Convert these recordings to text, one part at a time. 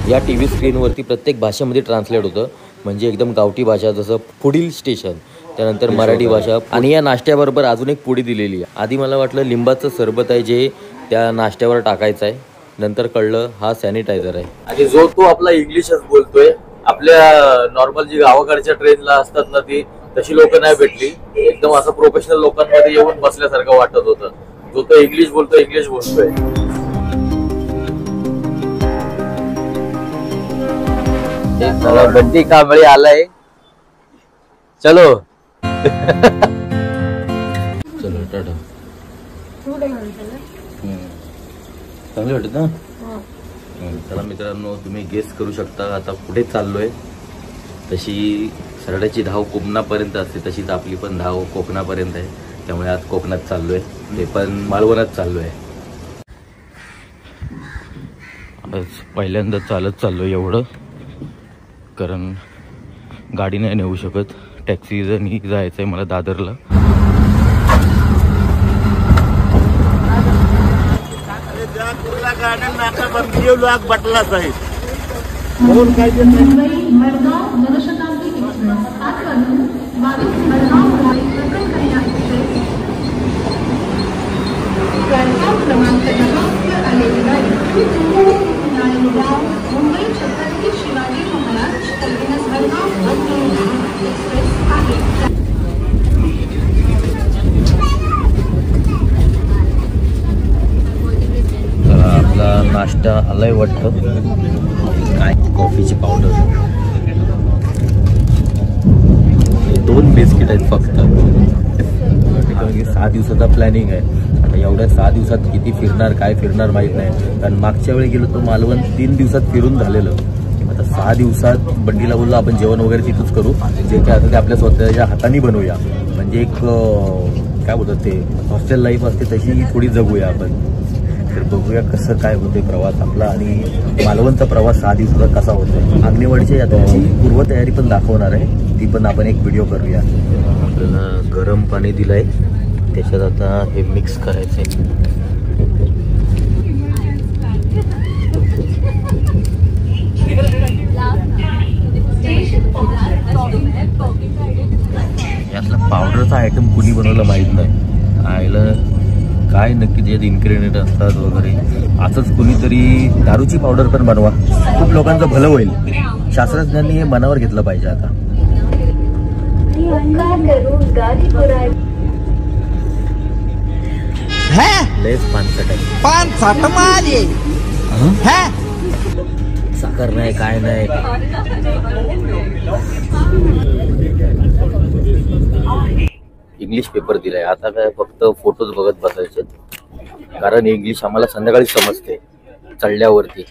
या टीव्ही स्क्रीनवरती प्रत्येक भाषेमध्ये ट्रान्सलेट होतं, म्हणजे एकदम गावठी भाषा जसं पुढील स्टेशन, त्यानंतर मराठी भाषा. आणि या नाश्त्याबरोबर अजून एक पुडी दिलेली आहे. आधी मला वाटलं लिंबाचं सरबत आहे जे त्या नाश्त्यावर टाकायचं आहे, नंतर कळलं हा सॅनिटायझर आहे. आणि जो तो आपला इंग्लिशच बोलतोय. आपल्या नॉर्मल जी गावाकडच्या ट्रेनला असतात ना, ती तशी लोक नाही भेटली. एकदम असं प्रोफेशनल लोकांमध्ये येऊन बसल्यासारखं वाटत होतं. जो तो इंग्लिश बोलतोय इंग्लिश बोलतोय. बंटी कांबळे आलाय. चलो चलो टाटा. चांगले वाटत ना. चला मित्रांनो, तुम्ही गेस करू शकता आता कुठे चाललोय. तशी सरड्याची धाव कोकणापर्यंत असते, तशीच आपली पण धाव कोकणापर्यंत आहे. त्यामुळे आज कोकणात चाललोय, ते पण मालवणात चाललोय. आज पहिल्यांदा चालत चाललोय एवढं, कारण गाडी नाही नेऊ शकत. टॅक्सी जणी जायचंय मला दादरला. बटलाच आहे. आपला नाश्ता आलाय वाटतं. काय कॉफीची पावडर, 2 बिस्किट आहेत फक्त. 6 दिवसाचा प्लॅनिंग आहे. आता एवढ्या 6 दिवसात किती फिरणार काय फिरणार माहित नाही, कारण मागच्या वेळी गेलो तो मालवण 3 दिवसात फिरून झालेलं. आता 6 दिवसात बंडीला बोललो आपण जेवण वगैरे तिथंच करू, जे काय आता ते आपल्या स्वतःच्या हाताने बनवूया. म्हणजे एक काय बोलतात ते हॉस्टेल लाईफ असते तशी थोडी जगूया आपण. तर बघूया कसं काय होते प्रवास आपला, आणि मालवणचा प्रवास 6 दिवसाचा कसा होतो. आग्नेवाडीच्या यात्रेची पूर्वतयारी पण दाखवणार आहे, ती पण आपण एक व्हिडिओ करूया. आपल्याला गरम पाणी दिलंय, त्याच्यात आता हे मिक्स करायचंय. यातला पावडरचा आयटम कुणी बनवला माहित नाही. आयला काय नक्की त्याच्यात इन्ग्रेडियंट असतात वगैरे. असंच कुणीतरी दारूची पावडर पण बनवा, खूप लोकांचं भलं होईल. शास्त्रज्ञांनी हे मनावर घेतलं पाहिजे. आता साखर नाही काय नाही. इंग्लिश पेपर दिलाय. आता काय फक्त फोटोज बघत बसायचे, कारण इंग्लिश आम्हाला संध्याकाळी समजते चढल्यावरती.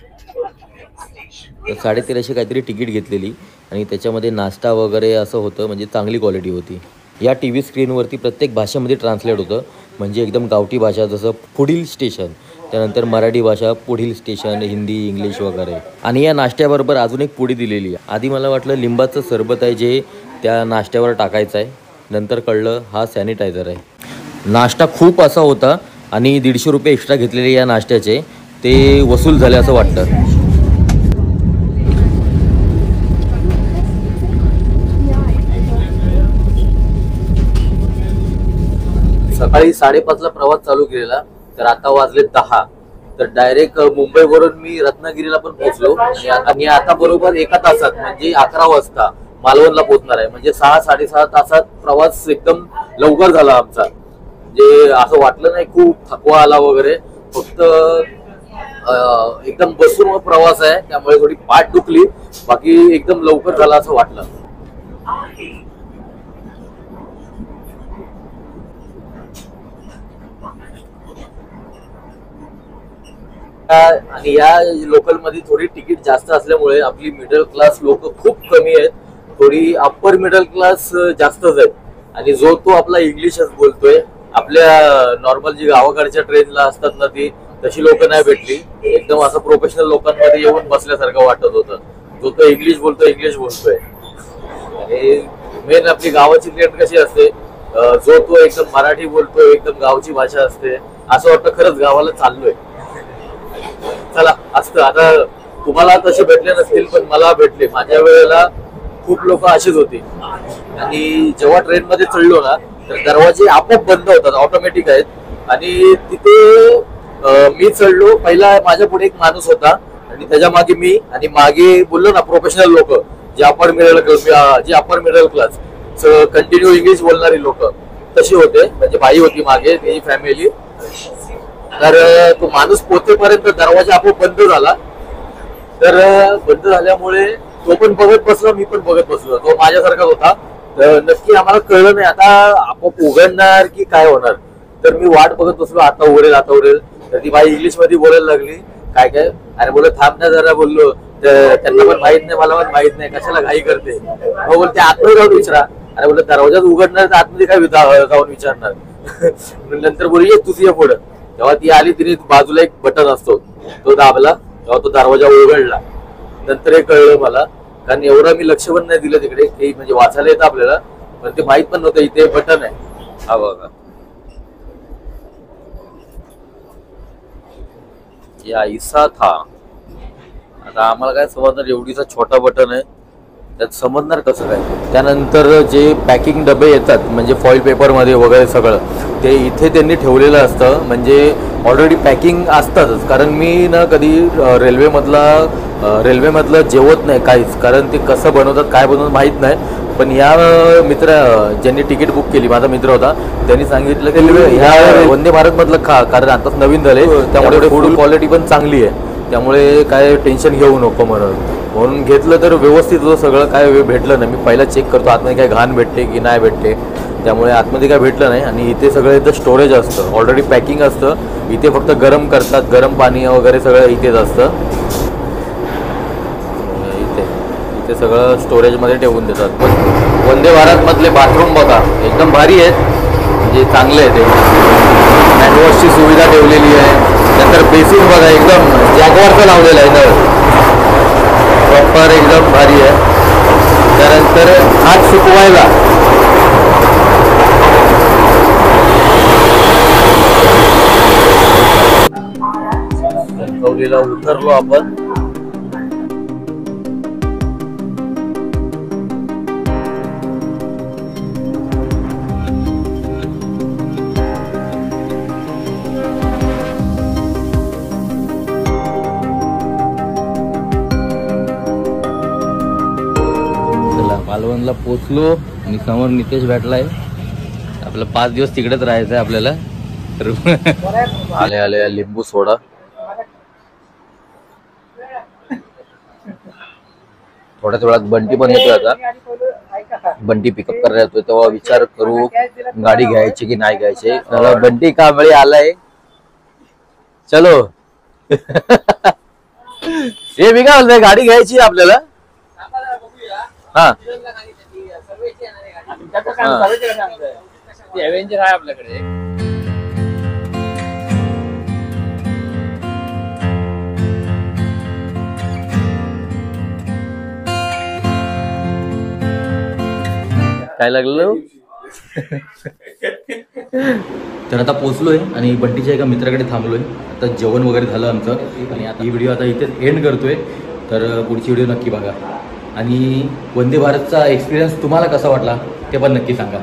1350 काहीतरी तिकीट घेतलेली, आणि त्याच्यामध्ये नाश्ता वगैरे असं होतं, म्हणजे चांगली क्वालिटी होती. या टीव्ही स्क्रीनवरती प्रत्येक भाषेमध्ये ट्रान्सलेट होतं, म्हणजे एकदम गावठी भाषा जसं पुढील स्टेशन, त्यानंतर मराठी भाषा पुढील स्टेशन, हिंदी इंग्लिश वगैरे. आणि या नाश्त्याबरोबर अजून एक पुडी दिलेली आहे. आधी मला वाटलं लिंबाचं सरबत आहे जे त्या नाश्त्यावर टाकायचं आहे, नंतर कळलं हा सॅनिटायझर आहे. नाश्ता खूप असा होता, आणि 150 रुपये एक्स्ट्रा घेतलेले या नाश्त्याचे ते वसूल झाले असं वाटतं. सकाळी 5:30ला प्रवास चालू केलेला, तर आता वाजले 10. तर डायरेक्ट मुंबईवरून मी रत्नागिरीला पण पोहोचलो, आणि आता बरोबर 1 तासात म्हणजे 11 वाजता मालवणला पोहोचणार आहे. म्हणजे 6-6.5 तासात प्रवास एकदम लवकर झाला आमचा. म्हणजे असं वाटलं नाही खूप थकवा आला वगैरे, फक्त एकदम बसून प्रवास आहे, त्यामुळे थोडी पाठ दुखली. बाकी एकदम लवकर झाला असं वाटलं. आणि या लोकल मध्ये थोडी तिकीट जास्त असल्यामुळे आपली मिडल क्लास लोक खूप कमी आहेत, थोडी अप्पर मिडल क्लास जास्तच आहेत. आणि जो तो आपला इंग्लिशच बोलतोय. आपल्या नॉर्मल जी गावाकडच्या ट्रेनला असतात ना, ती तशी लोक नाही भेटली. एकदम असं प्रोफेशनल लोकांमध्ये येऊन बसल्यासारखं वाटत होतं. जो तो इंग्लिश बोलतोय इंग्लिश बोलतोय. आणि मेन आपली गावाची ट्रेन कशी असते, जो तो एकदम मराठी बोलतोय, एकदम गावची भाषा असते, असं वाटतं खरंच गावाला चाललोय. चला असतं. आता तुम्हाला तसे भेटले नसतील पण मला भेटले. माझ्या वेळेला खूप लोक असेच होते आणि जेव्हा ट्रेन मध्ये चढलो ना तर दरवाजे आपोआप बंद होतात, ऑटोमॅटिक आहेत. आणि तिथे मी चढलो, पहिला माझ्या पुढे एक माणूस होता आणि त्याच्या मागे मी, आणि मागे बोललो ना प्रोफेशनल लोक जे upper middle class continue English बोलणारी लोक तशी होते. म्हणजे बाई होती मागे, त्याची फॅमिली. तर तो माणूस पोहोचेपर्यंत दरवाजा आपोआप बंद झाला. तर बंद झाल्यामुळे तो पण बघत बसला, मी पण बघत बसलो. तो माझ्यासारखाच होता. तर नक्की आम्हाला कळलं नाही आता आपोआप उघडणार की काय होणार. तर मी वाट बघत बसलो, आता उघडेल आता उघडेल. तर ती बाई इंग्लिश मध्ये बोलायला लागली, काय काय, अरे बोल थांब ना जरा. बोललो तर त्यांना पण माहित नाही, मला पण माहित नाही, कशाला घाई करते. हो बोलते आतमध्ये जाऊन विचारा. अरे बोलत दरवाजाच उघडणार तर आतमध्ये काय जाऊन विचारणार. नंतर बोलली ये तुझी पुढं. जेव्हा ती आली तिने बाजूला एक बटन असतो तो दाबला, तेव्हा तो दरवाजा उघडला. नंतर हे कळलं मला, कारण एवढं मी लक्ष पण नाही दिलं तिकडे, की म्हणजे वाचायला येतं आपल्याला पण ते माहित पण नव्हतं इथे बटन आहे. हा बघा या ऐसा था. आता आम्हाला काय समजणार, एवढीचा छोटा बटन आहे त्यात समजणार कसं काय. त्यानंतर जे पॅकिंग डबे येतात म्हणजे फॉईल पेपर मध्ये वगैरे सगळं ते इथे त्यांनी ठेवलेलं असतं. म्हणजे ऑलरेडी पॅकिंग असतातच. कारण मी ना कधी रेल्वेमधलं जेवत नाही काहीच, कारण ते कसं बनवतात काय बनवतात माहीत नाही. पण ह्या ज्यांनी तिकीट बुक केली, माझा मित्र होता, त्यांनी सांगितलं की ह्या वंदे भारत मधलं खा, कारण आताच नवीन झाले त्यामुळे फूड क्वालिटी पण चांगली आहे, त्यामुळे काय टेन्शन घेऊ नको म्हणून घेतलं. तर व्यवस्थित होतं सगळं, काय भेटलं नाही. मी पहिला चेक करतो आतमध्ये काय घाण भेटते की नाही भेटते, त्यामुळे आतमध्ये काय भेटलं नाही. आणि इथे सगळं इथं स्टोरेज असतं, ऑलरेडी पॅकिंग असतं. इथे फक्त गरम करतात, गरम पाणी वगैरे सगळं इथेच असतं. इथे सगळं स्टोरेजमध्ये ठेवून देतात. पण वंदे भारतमधले बाथरूम बघा एकदम भारी आहेत, म्हणजे चांगले आहे. ते हँडवॉशची सुविधा ठेवलेली आहे. नंतर बेसिन बघा एकदम जॅगवारचं लावलेलं आहे ना, प्रॉपर एकदम भारी आहे. त्यानंतर हात सुकवायला कौलीला उतरलो आपण. मालवणला पोचलो आणि समोर नितेश भेटलाय. आपलं 5 दिवस तिकडेच राहायचंय आपल्याला. आले आले लिंबू सोडा. थोड्या वेळात बंटी पण येतोय. आता बंटी पिकअप करायला येतोय, तेव्हा विचार करू गाडी घ्यायची की नाही घ्यायची. बंटी कांबळे आलाय, चलो. हे मी काय बोलतोय, गाडी घ्यायची आपल्याला. हा एव्हेंजर आहे आपल्याकडे. काय लागलं. तर आता पोचलोय आणि बंटीच्या एका मित्राकडे थांबलोय. आता जेवण वगैरे झालं आमचं आणि आता ही व्हिडिओ आता इथेच एंड करतोय. तर पुढची व्हिडिओ नक्की बघा आणि वंदे भारतचा एक्सपिरियन्स तुम्हाला कसा वाटला ते पण नक्की सांगा.